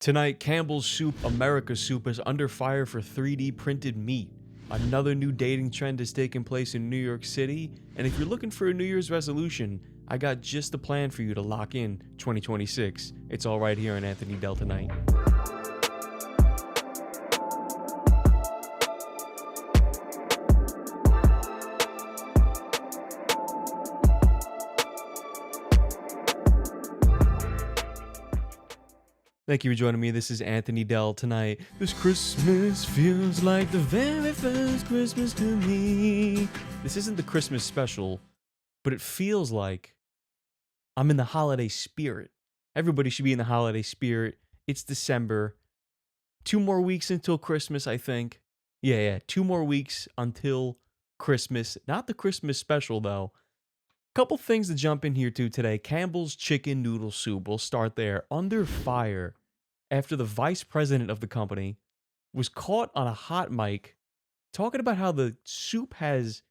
Tonight, Campbell's Soup, America's Soup, is under fire for 3D printed meat. Another new dating trend is taking place in New York City, and if you're looking for a New Year's resolution, I got just the plan for you to lock in 2026. It's all right here on Anthony Dell Tonight. Thank you for joining me. This is Anthony Dell Tonight. This Christmas feels like the very first Christmas to me. This isn't the Christmas special, but it feels like I'm in the holiday spirit. Everybody should be in the holiday spirit. It's December. 2 more weeks until Christmas, I think. Yeah. 2 more weeks until Christmas. Not the Christmas special, though. Couple things to jump in here to today. Campbell's chicken noodle soup. We'll start there. Under fire after the vice president of the company was caught on a hot mic talking about how the soup has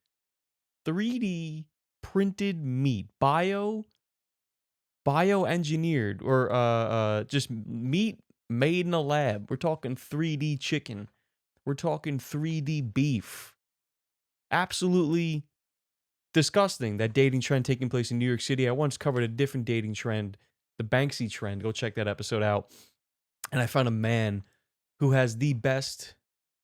3D printed meat, bioengineered, or just meat made in a lab. We're talking 3D chicken. We're talking 3D beef. Absolutely disgusting, that dating trend taking place in New York City. I once covered a different dating trend, the Banksy trend. Go check that episode out. And I found a man who has the best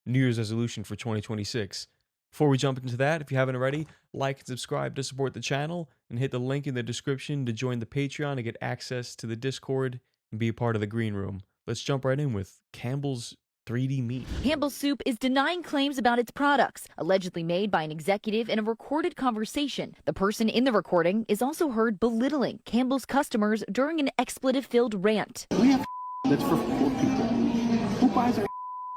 New Year's resolution for 2026. Before we jump into that, if you haven't already, like and subscribe to support the channel, and hit the link in the description to join the Patreon to get access to the Discord and be a part of the green room. Let's jump right in with Campbell's 3D meat. Campbell's Soup is denying claims about its products, allegedly made by an executive in a recorded conversation. The person in the recording is also heard belittling Campbell's customers during an expletive-filled rant. We have that's for poor people. Who buys our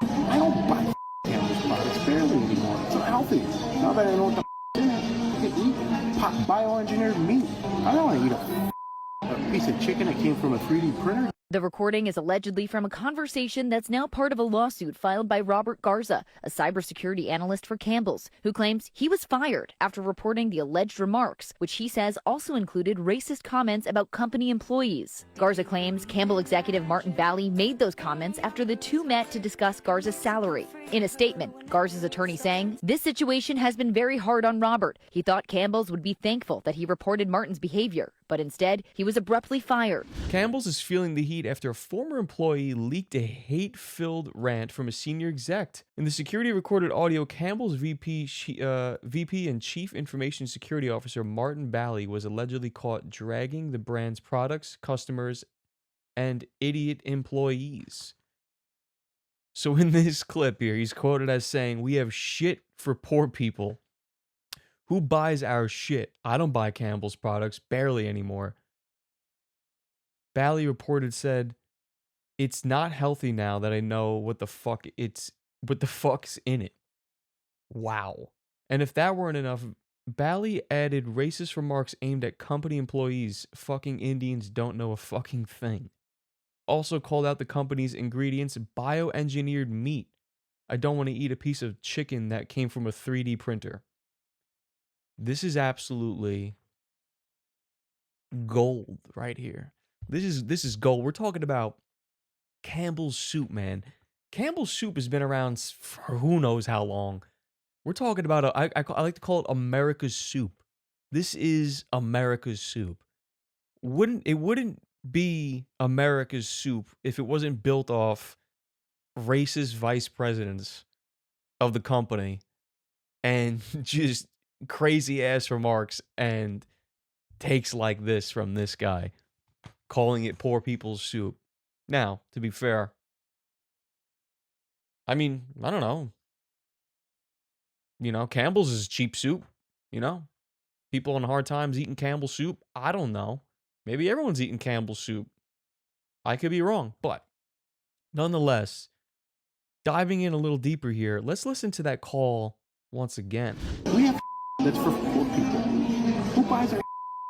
I don't buy Campbell's products barely anymore. It's unhealthy. Now that I know what the in it, I can eat bioengineered meat. I don't want to eat a piece of chicken that came from a 3D printer. The recording is allegedly from a conversation that's now part of a lawsuit filed by Robert Garza, a cybersecurity analyst for Campbell's, who claims he was fired after reporting the alleged remarks, which he says also included racist comments about company employees. Garza claims Campbell executive Martin Bally made those comments after the two met to discuss Garza's salary. In a statement, Garza's attorney saying, "This situation has been very hard on Robert. He thought Campbell's would be thankful that he reported Martin's behavior, but instead, he was abruptly fired." Campbell's is feeling the heat after a former employee leaked a hate-filled rant from a senior exec. In the security recorded audio, Campbell's VP and Chief Information Security Officer Martin Bally was allegedly caught dragging the brand's products, customers, and idiot employees. So in this clip here, he's quoted as saying, "We have shit for poor people. Who buys our shit? I don't buy Campbell's products, barely anymore." Bally reported said, "It's not healthy now that I know what the fuck's in it." Wow. And if that weren't enough, Bally added racist remarks aimed at company employees. Fucking Indians don't know a fucking thing. Also called out the company's ingredients, bioengineered meat. I don't want to eat a piece of chicken that came from a 3D printer. This is absolutely gold right here. This is gold. We're talking about Campbell's Soup, man. Campbell's Soup has been around for who knows how long. We're talking about, I like to call it America's Soup. This is America's Soup. It wouldn't be America's Soup if it wasn't built off racist vice presidents of the company and just crazy ass remarks and takes like this from this guy, calling it poor people's soup. Now, to be fair, I mean, I don't know. Campbell's is cheap soup. People on hard times eating Campbell's soup. I don't know. Maybe everyone's eating Campbell's soup. I could be wrong, but nonetheless, diving in a little deeper here, let's listen to that call once again. We have that's for poor people. Who buys our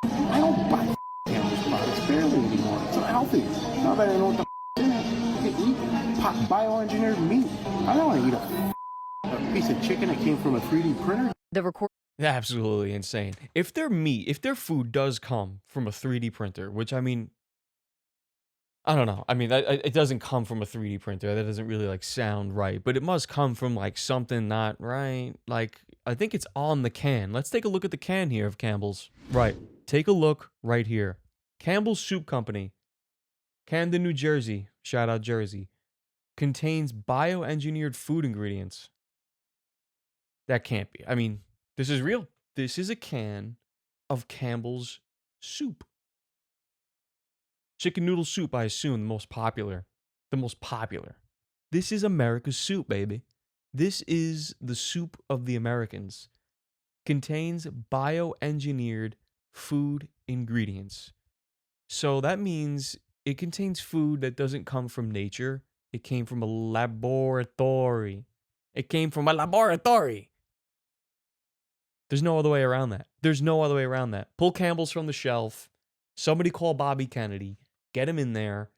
I don't buy Campbell's products barely anymore. It's unhealthy. Now that I know what the in it, I can eat bioengineered meat. I don't want to eat a piece of chicken that came from a 3D printer. Absolutely insane. If their food does come from a 3D printer, which I mean, I don't know. I mean, it doesn't come from a 3D printer. That doesn't really like sound right, but it must come from like something not right. Like, I think it's on the can. Let's take a look at the can here of Campbell's. Right. Take a look right here. Campbell's Soup Company, Camden, New Jersey. Shout out Jersey. Contains bioengineered food ingredients. That can't be. I mean, this is real. This is a can of Campbell's soup. Chicken noodle soup, I assume, the most popular. The most popular. This is America's soup, baby. This is the soup of the Americans. Contains bioengineered food ingredients. So that means it contains food that doesn't come from nature. It came from a laboratory. It came from a laboratory. There's no other way around that. There's no other way around that. Pull Campbell's from the shelf. Somebody call Bobby Kennedy. Get him in there.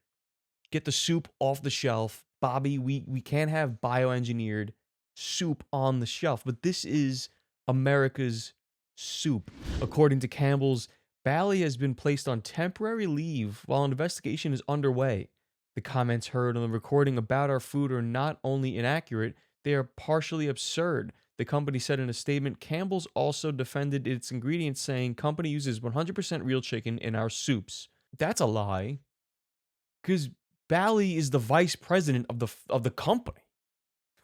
Get the soup off the shelf. Bobby, we can't have bioengineered soup on the shelf. But this is America's soup. According to Campbell's, Bally has been placed on temporary leave while an investigation is underway. The comments heard on the recording about our food are not only inaccurate, they are partially absurd. The company said in a statement, Campbell's also defended its ingredients, saying company uses 100% real chicken in our soups. That's a lie, because Bally is the vice president of the company.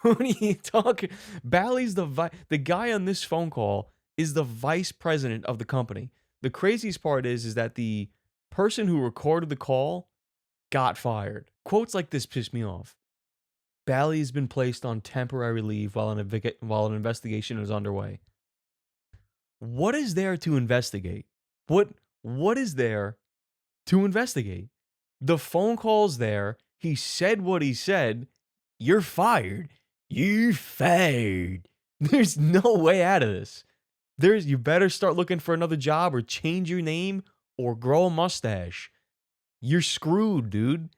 What are you talking? Bally's the guy on this phone call is the vice president of the company. The craziest part is that the person who recorded the call got fired. Quotes like this piss me off. Bally has been placed on temporary leave while an investigation is underway. What is there to investigate? What is there to investigate? The phone call's there. He said what he said. You're fired. You're fired. There's no way out of this. You better start looking for another job or change your name or grow a mustache. You're screwed, dude.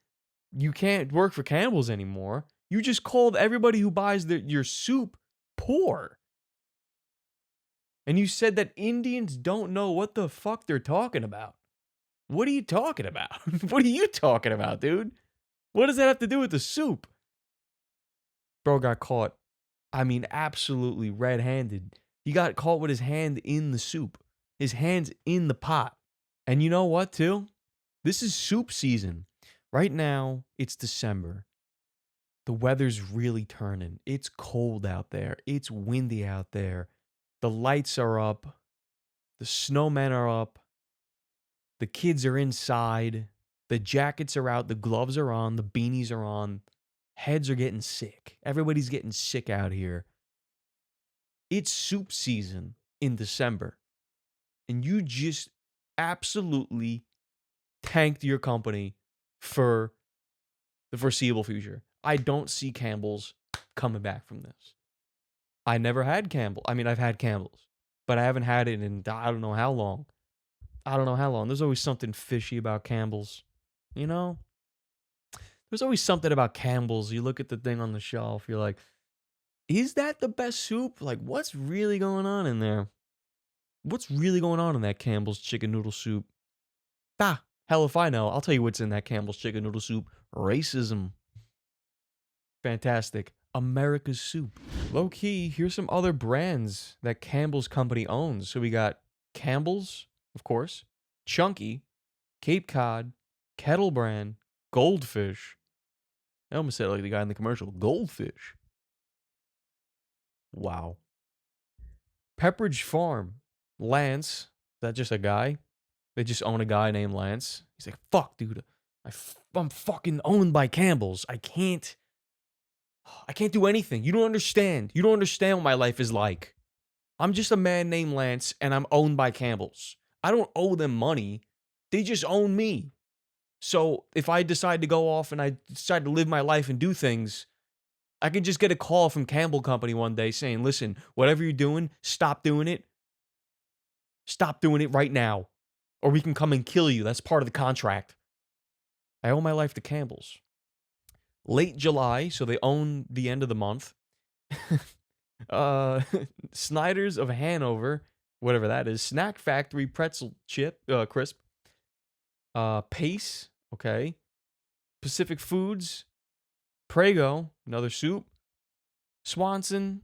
You can't work for Campbell's anymore. You just called everybody who buys your soup poor. And you said that Indians don't know what the fuck they're talking about. What are you talking about? What are you talking about, dude? What does that have to do with the soup? Bro got caught. I mean, absolutely red-handed. He got caught with his hand in the soup. His hand's in the pot. And you know what, too? This is soup season. Right now, it's December. The weather's really turning. It's cold out there. It's windy out there. The lights are up. The snowmen are up. The kids are inside. The jackets are out. The gloves are on. The beanies are on. Heads are getting sick. Everybody's getting sick out here. It's soup season in December. And you just absolutely tanked your company for the foreseeable future. I don't see Campbell's coming back from this. I never had Campbell. I mean, I've had Campbell's, but I haven't had it in I don't know how long. There's always something fishy about Campbell's, you know? There's always something about Campbell's. You look at the thing on the shelf, you're like, is that the best soup? Like, what's really going on in there? What's really going on in that Campbell's chicken noodle soup? Hell if I know. I'll tell you what's in that Campbell's chicken noodle soup. Racism. Fantastic. America's soup. Low key, here's some other brands that Campbell's company owns. So we got Campbell's, of course, Chunky, Cape Cod, Kettle Brand, Goldfish. I almost said it like the guy in the commercial. Goldfish. Wow. Pepperidge Farm. Lance. Is that just a guy? They just own a guy named Lance. He's like, fuck, dude. I'm fucking owned by Campbell's. I can't do anything. You don't understand. You don't understand what my life is like. I'm just a man named Lance, and I'm owned by Campbell's. I don't owe them money. They just own me. So if I decide to go off and I decide to live my life and do things, I can just get a call from Campbell Company one day saying, listen, whatever you're doing, stop doing it. Stop doing it right now. Or we can come and kill you. That's part of the contract. I owe my life to Campbell's. Late July, so they own the end of the month. Snyder's of Hanover, whatever that is. Snack Factory pretzel chip, crisp. Pace, okay. Pacific Foods, Prego, another soup, Swanson,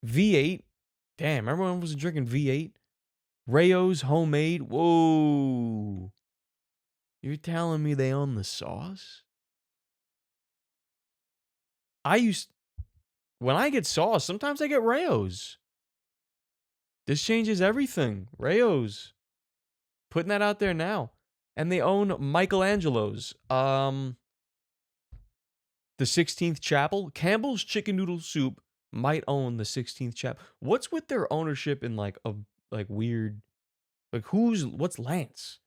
V8. Damn, everyone was drinking V8. Rayo's Homemade. Whoa. You're telling me they own the sauce? When I get sauce, sometimes I get Rayo's. This changes everything. Rayo's. Putting that out there now. And they own Michelangelo's. The 16th Chapel. Campbell's Chicken Noodle Soup might own the 16th Chapel. What's with their ownership in like a weird, like what's Lance?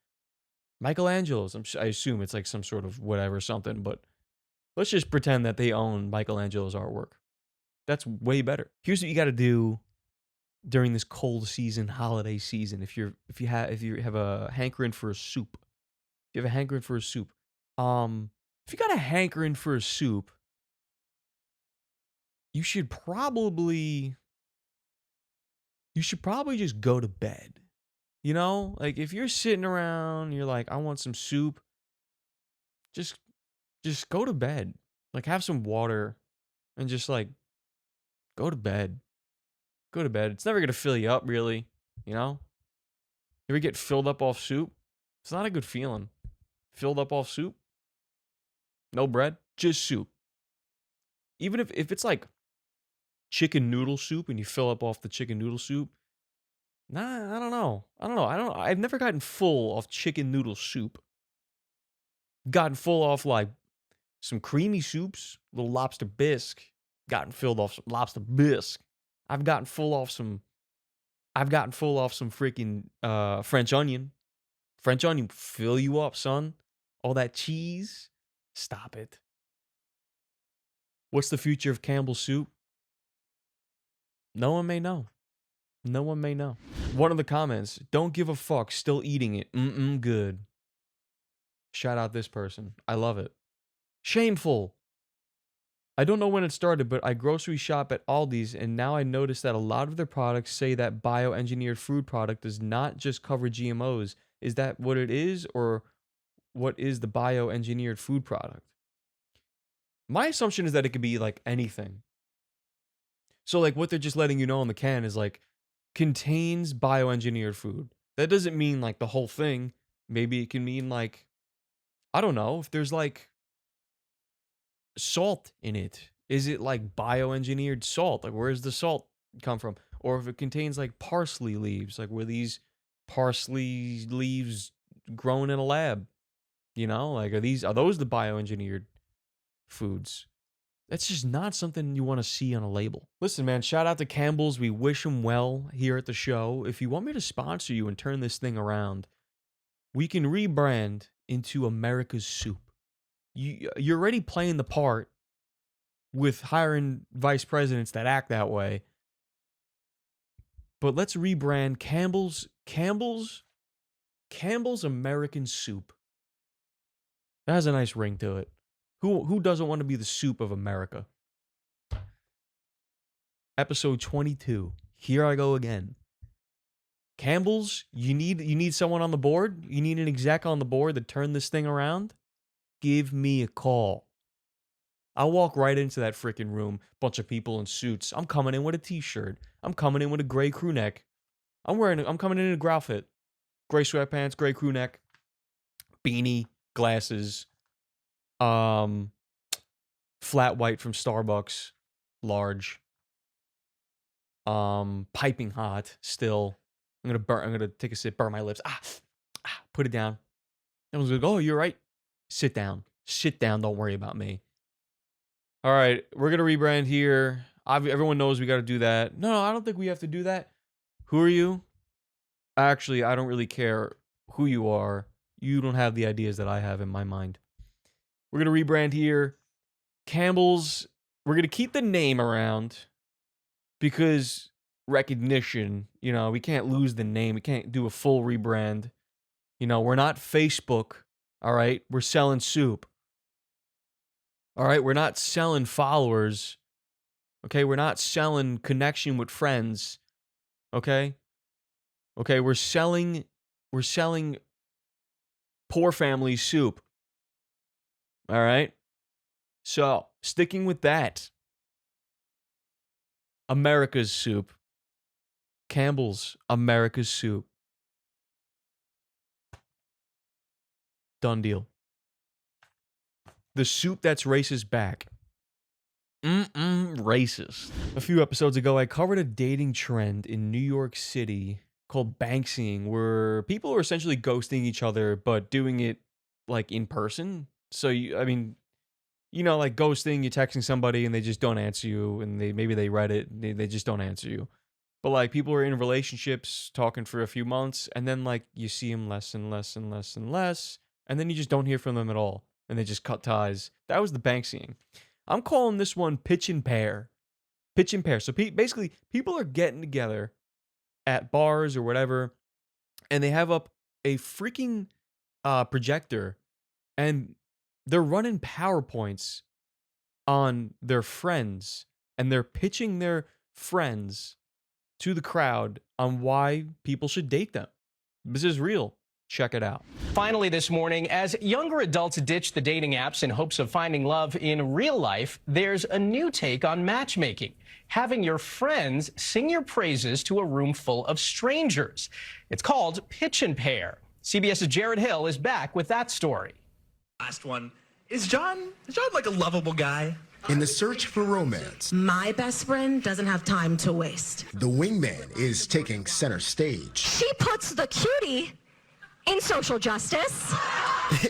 Michelangelo's. I assume it's like some sort of whatever something, but let's just pretend that they own Michelangelo's artwork. That's way better. Here's what you got to do during this cold season, holiday season. If you have a hankering for a soup, if you have a hankering for a soup, if you got a hankering for a soup, you should probably just go to bed. You know, like if you're sitting around, you're like, I want some soup. Just go to bed. Like have some water, and just like go to bed. Go to bed. It's never gonna fill you up, really. You know. You ever get filled up off soup? It's not a good feeling. Filled up off soup. No bread, just soup. Even if it's like chicken noodle soup and you fill up off the chicken noodle soup. Nah, I don't know. I've never gotten full off chicken noodle soup. Gotten full off like some creamy soups, little lobster bisque. Gotten filled off some lobster bisque. I've gotten full off some freaking French onion. French onion fill you up, son. All that cheese. Stop it. What's the future of Campbell's soup? No one may know. No one may know. One of the comments, don't give a fuck, still eating it. Good. Shout out this person. I love it. Shameful. I don't know when it started, but I grocery shop at Aldi's, and now I notice that a lot of their products say that bioengineered food product does not just cover GMOs. Is that what it is, or what is the bioengineered food product? My assumption is that it could be like anything. So like what they're just letting you know on the can is like, contains bioengineered food. That doesn't mean like the whole thing. Maybe it can mean like, I don't know, if there's like salt in it. Is it like bioengineered salt? Like where's the salt come from? Or if it contains like parsley leaves, like were these parsley leaves grown in a lab? You know, like are those the bioengineered foods? That's just not something you want to see on a label. Listen, man, shout out to Campbell's. We wish them well here at the show. If you want me to sponsor you and turn this thing around, we can rebrand into America's Soup. You're already playing the part with hiring vice presidents that act that way. But let's rebrand Campbell's American Soup. That has a nice ring to it. Who doesn't want to be the soup of America? Episode 22. Here I go again. Campbell's, you need someone on the board? You need an exec on the board to turn this thing around? Give me a call. I'll walk right into that freaking room. Bunch of people in suits. I'm coming in with a t-shirt. I'm coming in with a gray crew neck. I'm coming in a growl fit. Gray sweatpants, gray crew neck, beanie, glasses. Flat white from Starbucks, large. Piping hot still. I'm gonna take a sip, burn my lips. Put it down. Everyone's gonna go, oh, you're right. Sit down, don't worry about me. All right, we're gonna rebrand here. Everyone knows we gotta do that. No, I don't think we have to do that. Who are you? Actually, I don't really care who you are. You don't have the ideas that I have in my mind. We're going to rebrand here. Campbell's, we're going to keep the name around because recognition, you know, we can't lose the name. We can't do a full rebrand. You know, we're not Facebook, all right? We're selling soup. All right? We're not selling followers. Okay? We're not selling connection with friends. Okay? Okay, we're selling poor family soup. All right. So, sticking with that, America's soup. Campbell's America's soup. Done deal. The soup that's racist back. Racist. A few episodes ago, I covered a dating trend in New York City called banksying, where people are essentially ghosting each other, but doing it like in person. So, like ghosting, you're texting somebody and they just don't answer you, and maybe they read it, they just don't answer you. But like people are in relationships talking for a few months, and then like you see them less and less and less and less, and then you just don't hear from them at all, and they just cut ties. That was the banksying. I'm calling this one pitch and pair. Pitch and pair. So basically, people are getting together at bars or whatever, and they have up a freaking projector, and they're running PowerPoints on their friends, and they're pitching their friends to the crowd on why people should date them. This is real. Check it out. Finally this morning, as younger adults ditch the dating apps in hopes of finding love in real life, there's a new take on matchmaking. Having your friends sing your praises to a room full of strangers. It's called Pitch and Pair. CBS's Jared Hill is back with that story. Last one. Is John like a lovable guy? In the search for romance, my best friend doesn't have time to waste. the wingman is taking center stage. She puts the cutie in social justice.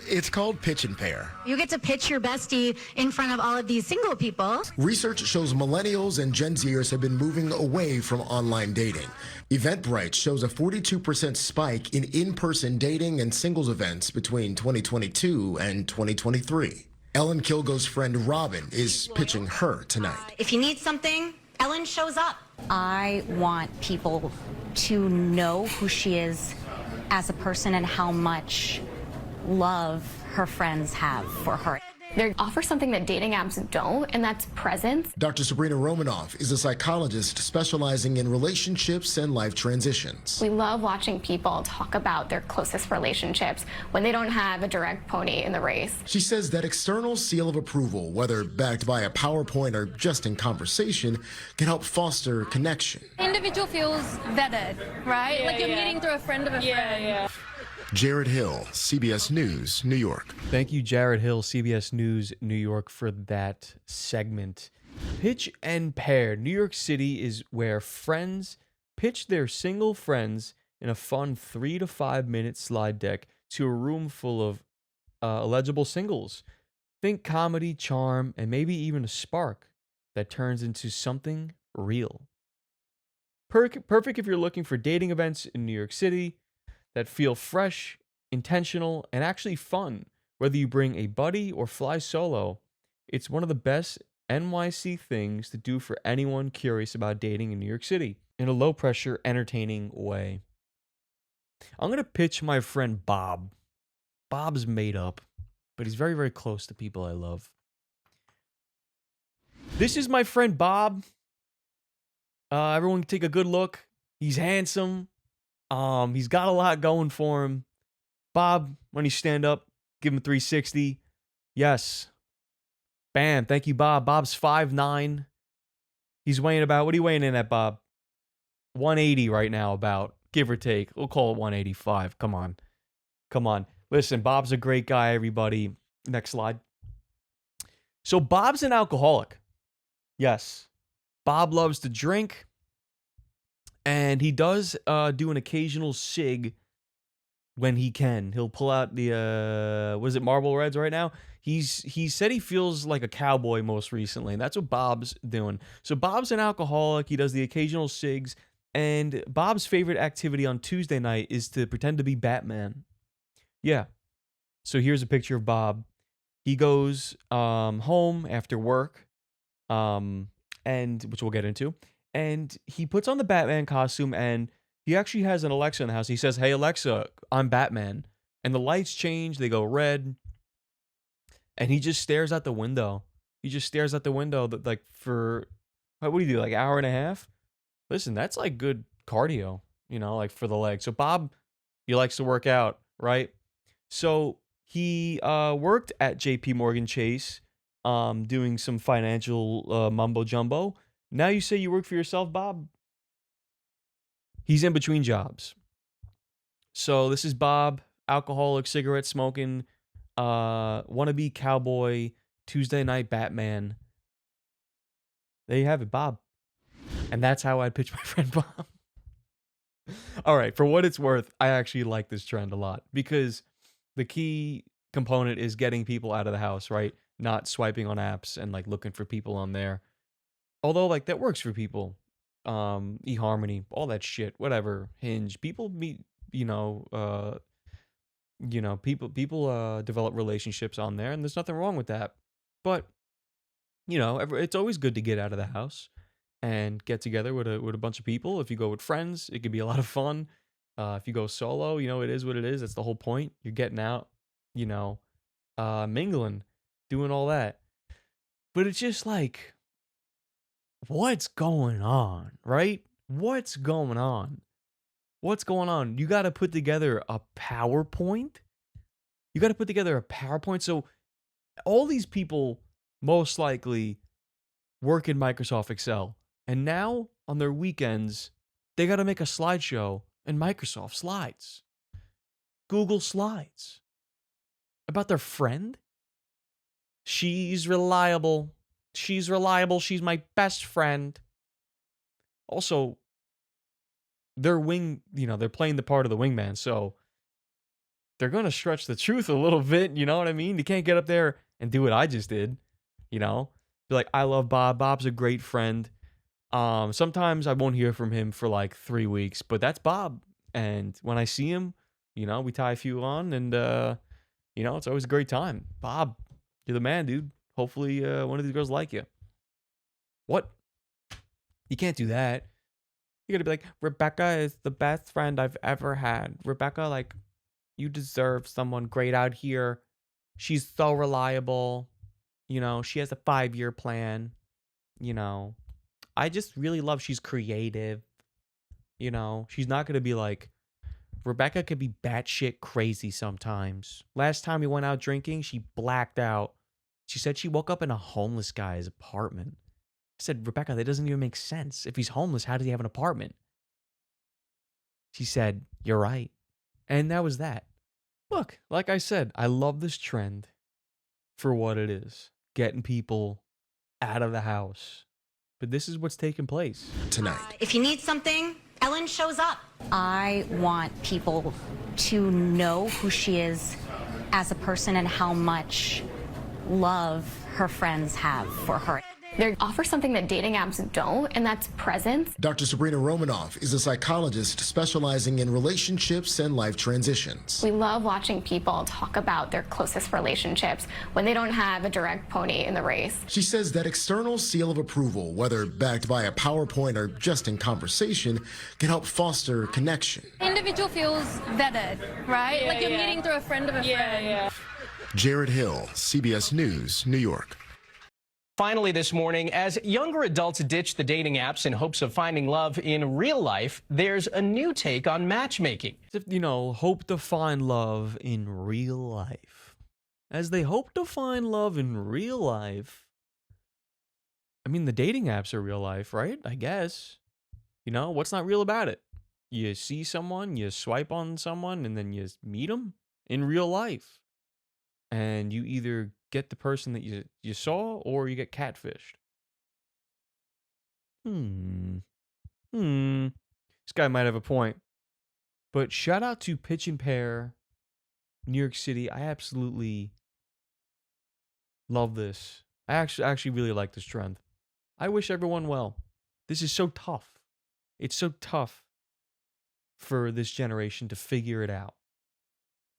It's called Pitch and Pair. You get to pitch your bestie in front of all of these single people. Research shows millennials and Gen Zers have been moving away from online dating. Eventbrite shows a 42% spike in in-person dating and singles events between 2022 and 2023. Ellen Kilgo's friend Robin is pitching her tonight. If you need something, Ellen shows up. I want people to know who she is as a person and how much love her friends have for her. They offer something that dating apps don't, and that's presence. Dr. Sabrina Romanoff is a psychologist specializing in relationships and life transitions. We love watching people talk about their closest relationships when they don't have a direct pony in the race. She says that external seal of approval, whether backed by a PowerPoint or just in conversation, can help foster connection. Individual feels vetted, right? Like you're meeting through a friend of a friend. Jared Hill, CBS News, New York. Thank you, Jared Hill, CBS News, New York, for that segment. Pitch and Pair. New York City is where friends pitch their single friends in a fun 3 to 5 minute slide deck to a room full of eligible singles. Think comedy, charm, and maybe even a spark that turns into something real. Perfect if you're looking for dating events in New York City that feel fresh, intentional, and actually fun. Whether you bring a buddy or fly solo, it's one of the best NYC things to do for anyone curious about dating in New York City in a low-pressure, entertaining way. I'm going to pitch my friend Bob. Bob's made up, but he's very, very close to people I love. This is my friend Bob. Everyone take a good look. He's handsome. He's got a lot going for him. Bob, when you stand up, give him a 360. Yes. Bam. Thank you, Bob. Bob's 5'9". He's weighing about, what are you weighing in at, Bob? 180 right now, about, give or take. We'll call it 185. Come on. Come on. Listen, Bob's a great guy, everybody. Next slide. So Bob's an alcoholic. Yes. Bob loves to drink. And he does do an occasional cig when he can. He'll pull out the, was it Marlboro Reds right now? He said he feels like a cowboy most recently, and that's what Bob's doing. So Bob's an alcoholic. He does the occasional cigs, and Bob's favorite activity on Tuesday night is to pretend to be Batman. Yeah. So here's a picture of Bob. He goes home after work, and which we'll get into. And he puts on the Batman costume, and he actually has an Alexa in the house. He says, "Hey, Alexa, I'm Batman." And the lights change. They go red. And he just stares out the window. He just stares out the window like for, what do you do, like an hour and a half? Listen, that's like good cardio, like for the legs. So Bob, he likes to work out, right? So He worked at JP Morgan Chase, doing some financial mumbo jumbo. Now you say you work for yourself, Bob? He's in between jobs. So this is Bob, alcoholic, cigarette smoking, wannabe cowboy, Tuesday night Batman. There you have it, Bob. And that's how I'd pitch my friend Bob. All right, for what it's worth, I actually like this trend a lot because the key component is getting people out of the house, right? Not swiping on apps and like looking for people on there. Although like that works for people. eHarmony, all that shit, whatever. Hinge. People meet, people develop relationships on there and there's nothing wrong with that. But it's always good to get out of the house and get together with a bunch of people. If you go with friends, it could be a lot of fun. If you go solo, it is what it is. That's the whole point. You're getting out, mingling, doing all that. But it's just like, what's going on, right? What's going on? What's going on? You got to put together a PowerPoint. So all these people most likely work in Microsoft Excel. And now on their weekends, they got to make a slideshow in Microsoft Slides, Google Slides, about their friend. She's reliable. She's my best friend. Also, they're playing the part of the wingman, so they're going to stretch the truth a little bit, you know what I mean? You can't get up there and do what I just did, Be like, I love Bob. Bob's a great friend. Sometimes I won't hear from him for like 3 weeks, but that's Bob. And when I see him, we tie a few on and, it's always a great time. Bob, you're the man, dude. Hopefully one of these girls like you. What? You can't do that. You gotta be like, Rebecca is the best friend I've ever had. Rebecca, like, you deserve someone great out here. She's so reliable. She has a 5-year plan. I just really love she's creative. She's not gonna be like, Rebecca could be batshit crazy sometimes. Last time we went out drinking, she blacked out. She said she woke up in a homeless guy's apartment. I said, Rebecca, that doesn't even make sense. If he's homeless, how does he have an apartment? She said, you're right. And that was that. Look, like I said, I love this trend for what it is. Getting people out of the house. But this is what's taking place tonight. If you need something, Ellen shows up. I want people to know who she is as a person and how much love her friends have for her. They offer something that dating apps don't, and that's presence. Dr. Sabrina Romanoff is a psychologist specializing in relationships and life transitions. We love watching people talk about their closest relationships when they don't have a direct pony in the race. She says that external seal of approval, whether backed by a PowerPoint or just in conversation, can help foster connection. Individual feels vetted, right? Like you're meeting through a friend of a friend. Jared Hill, CBS News, New York. Finally this morning, as younger adults ditch the dating apps in hopes of finding love in real life, there's a new take on matchmaking. Hope to find love in real life. As they hope to find love in real life, I mean, the dating apps are real life, right? I guess. What's not real about it? You see someone, you swipe on someone, and then you meet them in real life. And you either get the person that you saw or you get catfished. This guy might have a point. But shout out to Pitch and Pear, New York City. I absolutely love this. I actually really like this trend. I wish everyone well. This is so tough. It's so tough for this generation to figure it out.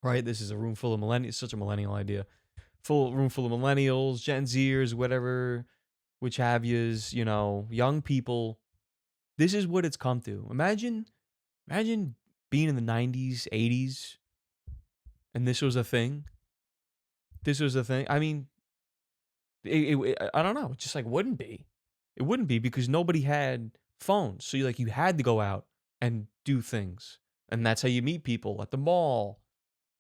Right? This is a room full of millennials. It's such a millennial idea. Room full of millennials, Gen Zers, whatever, which have yous, young people. This is what it's come to. Imagine being in the 90s, 80s, and this was a thing. I mean, I don't know. It just wouldn't be. It wouldn't be because nobody had phones. So you had to go out and do things. And that's how you meet people at the mall.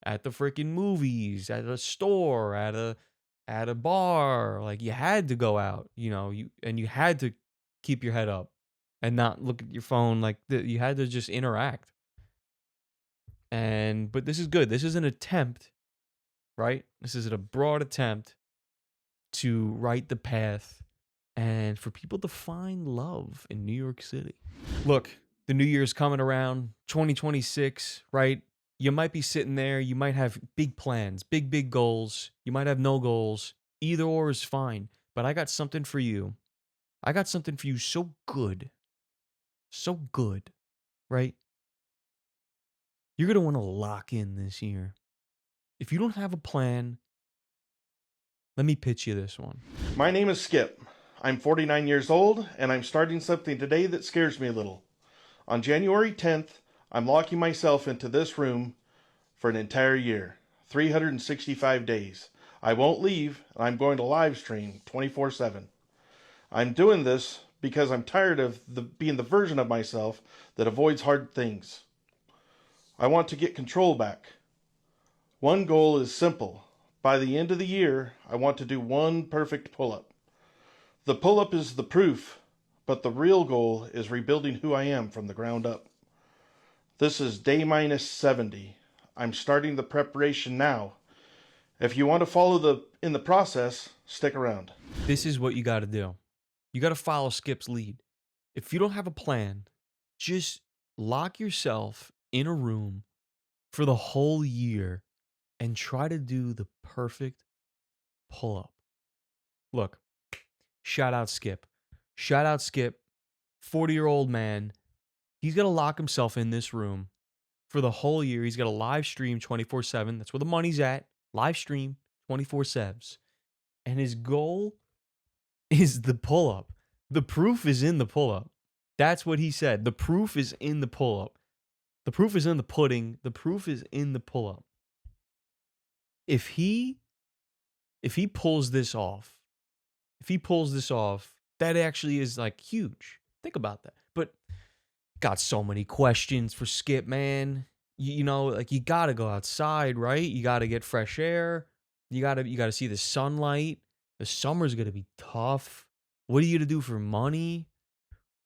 at the freaking movies, at a store, at a bar. Like, you had to go out, you had to keep your head up and not look at your phone. Like, you had to just interact. But this is good. This is an attempt, right? This is a broad attempt to right the path and for people to find love in New York City. Look, the new year's coming around, 2026, right? You might be sitting there, you might have big plans, big goals. You might have no goals. Either or is fine. But I got something for you. I got something for you so good, right? You're going to want to lock in this year. If you don't have a plan, let me pitch you this one. My name is Skip. I'm 49 years old, and I'm starting something today that scares me a little. On January 10th, I'm locking myself into this room for an entire year, 365 days. I won't leave, and I'm going to live stream 24/7. I'm doing this because I'm tired of being the version of myself that avoids hard things. I want to get control back. One goal is simple. By the end of the year, I want to do one perfect pull-up. The pull-up is the proof, but the real goal is rebuilding who I am from the ground up. This is day minus 70. I'm starting the preparation now. If you want to follow in the process, stick around. This is what you got to do. You got to follow Skip's lead. If you don't have a plan, just lock yourself in a room for the whole year and try to do the perfect pull-up. Look, shout out Skip. 40-year-old man. He's going to lock himself in this room for the whole year. He's got a live stream 24/7. That's where the money's at. Live stream 24/7. And his goal is the pull-up. The proof is in the pull-up. That's what he said. The proof is in the pull-up. The proof is in the pudding. The proof is in the pull-up. If he pulls this off, that actually is like huge. Think about that. But got so many questions for Skip, man. You gotta go outside, right? You gotta get fresh air. You gotta see the sunlight. The summer's gonna be tough. What are you gonna do for money?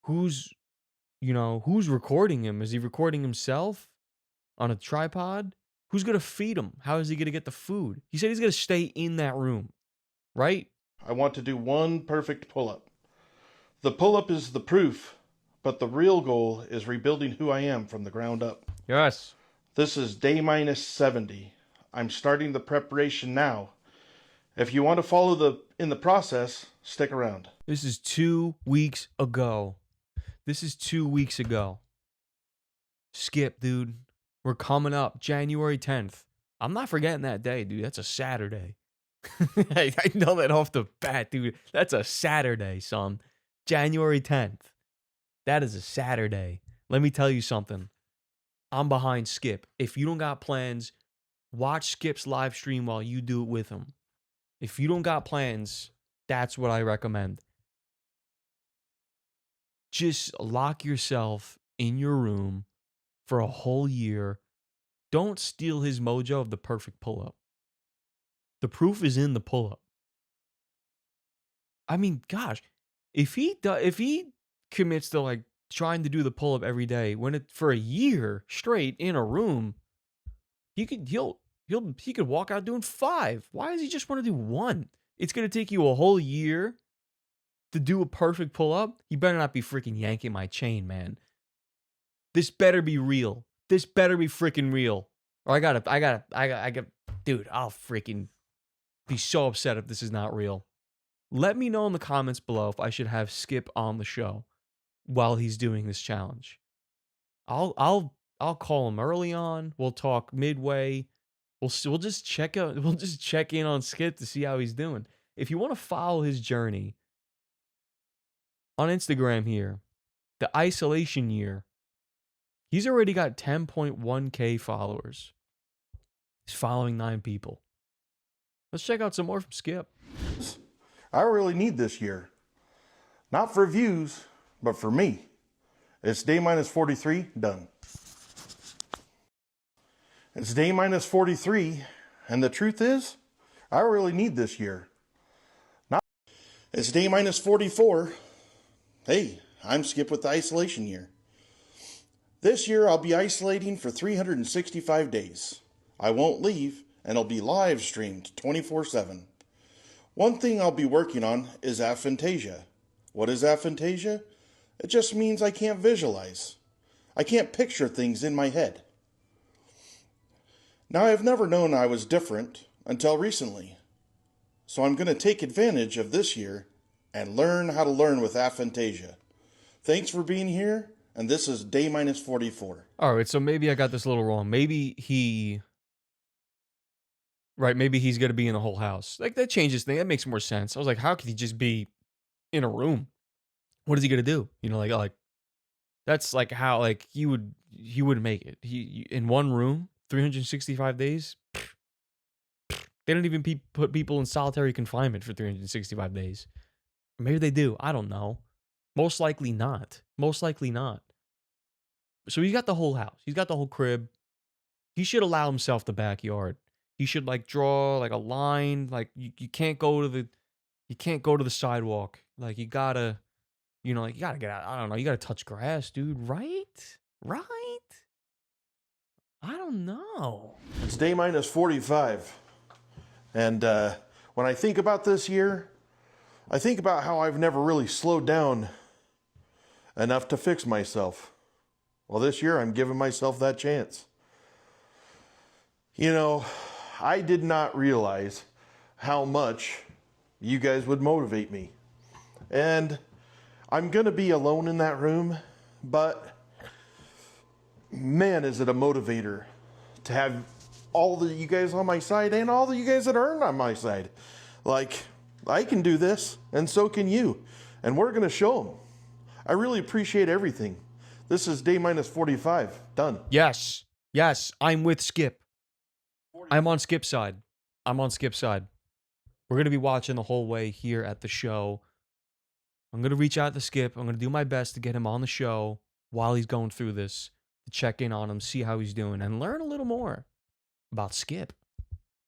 Who's recording him? Is he recording himself on a tripod? Who's gonna feed him? How is he gonna get the food? He said he's gonna stay in that room, right? I want to do one perfect pull-up. The pull-up is the proof, but the real goal is rebuilding who I am from the ground up. Yes. This is day minus 70. I'm starting the preparation now. If you want to follow in the process, stick around. This is 2 weeks ago. Skip, dude. We're coming up January 10th. I'm not forgetting that day, dude. That's a Saturday. I know that off the bat, dude. That's a Saturday, son. January 10th. That is a Saturday. Let me tell you something. I'm behind Skip. If you don't got plans, watch Skip's live stream while you do it with him. If you don't got plans, that's what I recommend. Just lock yourself in your room for a whole year. Don't steal his mojo of the perfect pull-up. The proof is in the pull-up. I mean, gosh, if he commits to like trying to do the pull-up every day for a year straight in a room, he could walk out doing 5. Why does he just want to do 1? It's gonna take you a whole year to do a perfect pull-up. You better not be freaking yanking my chain, man. This better be real. This better be freaking real. Or I got, dude, I'll freaking be so upset if this is not real. Let me know in the comments below if I should have Skip on the show while he's doing this challenge. I'll call him early on. We'll talk midway. We'll just check in on Skip to see how he's doing. If you want to follow his journey on Instagram here, the isolation year, he's already got 10.1K followers. He's following 9 people. Let's check out some more from Skip. I really need this year. Not for views, but for me. It's day minus 43, done. It's day minus 43, and the truth is, I really need this year. It's day minus 44. Hey, I'm Skip with the isolation year. This year I'll be isolating for 365 days. I won't leave, and it'll be live streamed 24/7. One thing I'll be working on is aphantasia. What is aphantasia? It just means I can't visualize. I can't picture things in my head. Now, I've never known I was different until recently. So I'm going to take advantage of this year and learn how to learn with aphantasia. Thanks for being here, and this is day minus 44. All right, so maybe I got this a little wrong. Maybe he's going to be in the whole house. Like, that changes things. That makes more sense. I was like, how could he just be in a room? What is he going to do? You know, like that's like how, like, he wouldn't make it. He in one room, 365 days. They don't even put people in solitary confinement for 365 days. Maybe they do. I don't know. Most likely not. Most likely not. So he's got the whole house. He's got the whole crib. He should allow himself the backyard. He should, like, draw like a line. Like, you can't go to the sidewalk. Like, you gotta get out. I don't know. You gotta touch grass, dude. Right? I don't know. It's day minus 45. And when I think about this year, I think about how I've never really slowed down enough to fix myself. Well, this year I'm giving myself that chance. You know, I did not realize how much you guys would motivate me. And I'm going to be alone in that room, but man, is it a motivator to have all of you guys on my side and all of you guys that aren't on my side. Like, I can do this, and so can you. And we're going to show them. I really appreciate everything. This is day minus 45. Done. Yes, I'm with Skip. I'm on Skip's side. We're going to be watching the whole way here at the show. I'm going to reach out to Skip. I'm going to do my best to get him on the show while he's going through this, to check in on him, see how he's doing, and learn a little more about Skip.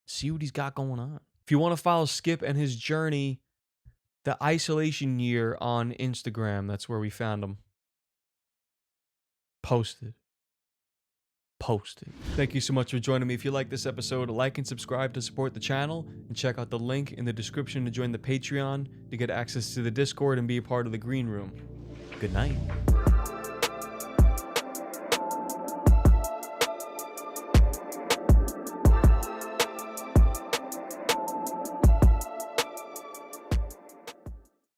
See what he's got going on. If you want to follow Skip and his journey, the isolation year on Instagram, that's where we found him. Posted. Thank you so much for joining me. If you like this episode, like and subscribe to support the channel, and check out the link in the description to join the Patreon to get access to the Discord and be a part of the Green Room. Good night.